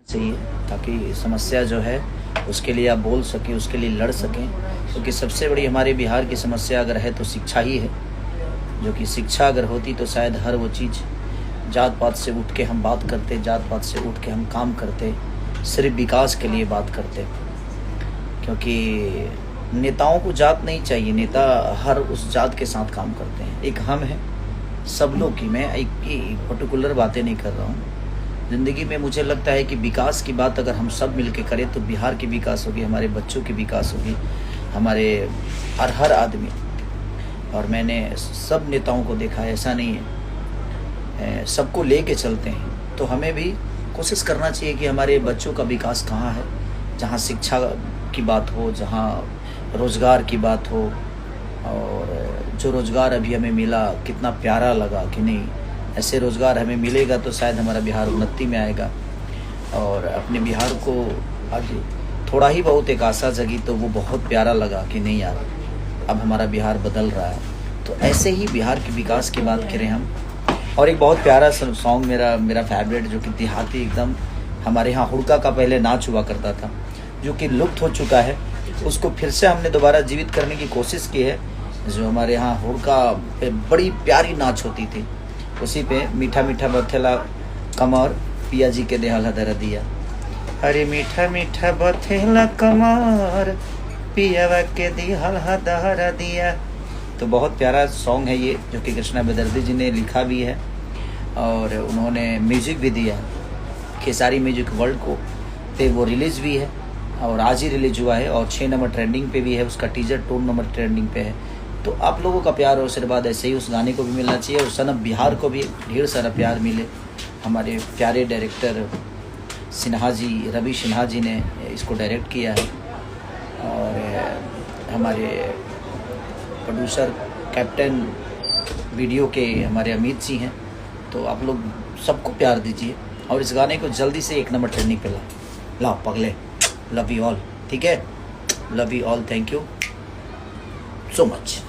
चाहिए ताकि समस्या जो है उसके लिए आप बोल सकें, उसके लिए लड़ सकें। क्योंकि सबसे बड़ी हमारे बिहार की समस्या अगर है तो शिक्षा ही है, जो कि शिक्षा अगर होती तो शायद हर वो चीज़ जात पात से उठ के हम बात करते, जात पात से उठ के हम काम करते, सिर्फ विकास के लिए बात करते। क्योंकि नेताओं को जात नहीं चाहिए, नेता हर उस जात के साथ काम करते हैं। एक हम है सब लोग की, मैं एक की पर्टिकुलर बातें नहीं कर रहा हूँ। ज़िंदगी में मुझे लगता है कि विकास की बात अगर हम सब मिलके करें तो बिहार की विकास होगी, हमारे बच्चों की विकास होगी, हमारे हर आदमी। और मैंने सब नेताओं को देखा है, ऐसा नहीं है, सबको लेके चलते हैं। तो हमें भी कोशिश करना चाहिए कि हमारे बच्चों का विकास कहाँ है, जहाँ शिक्षा की बात हो, जहाँ रोज़गार की बात हो। और जो रोज़गार अभी हमें मिला कितना प्यारा लगा कि नहीं, ऐसे रोज़गार हमें मिलेगा तो शायद हमारा बिहार उन्नति में आएगा। और अपने बिहार को आज थोड़ा ही बहुत एक आशा जगी तो वो बहुत प्यारा लगा कि नहीं यार, अब हमारा बिहार बदल रहा है। तो ऐसे ही बिहार के विकास की बात करें हम। और एक बहुत प्यारा सॉन्ग मेरा फेवरेट, जो कि देहाती एकदम, हमारे यहाँ हुड़का का पहले नाच हुआ करता था, जो कि लुप्त हो चुका है, उसको फिर से हमने दोबारा जीवित करने की कोशिश की है। जो हमारे यहाँ हुड़का पे बड़ी प्यारी नाच होती थी, उसी पे मीठा मीठा बथेला कमर पिया जी के देहल हदर दिया। अरे मीठा मीठा बथेला कमर पिया के देहल हदर दिया। तो बहुत प्यारा सॉन्ग है ये, जो कि कृष्णा बेदर्दी जी ने लिखा भी है और उन्होंने म्यूजिक भी दिया। खेसारी म्यूजिक वर्ल्ड को पे वो रिलीज़ भी है और आज ही रिलीज हुआ है, और 6 नंबर ट्रेंडिंग पे भी है, उसका टीजर 2 नंबर ट्रेंडिंग पे है। तो आप लोगों का प्यार और आशीर्वाद ऐसे ही उस गाने को भी मिलना चाहिए, और सन ऑफ बिहार को भी ढेर सारा प्यार मिले। हमारे प्यारे डायरेक्टर सिन्हा जी, रवि सिन्हा जी ने इसको डायरेक्ट किया है, और हमारे प्रोड्यूसर कैप्टन वीडियो के हमारे अमित जी हैं। तो आप लोग सबको प्यार दीजिए और इस गाने को जल्दी से 1 नंबर ट्रेंडिंग पे लाओ पगले। लव यू ऑल, ठीक है, love you all, thank you so much.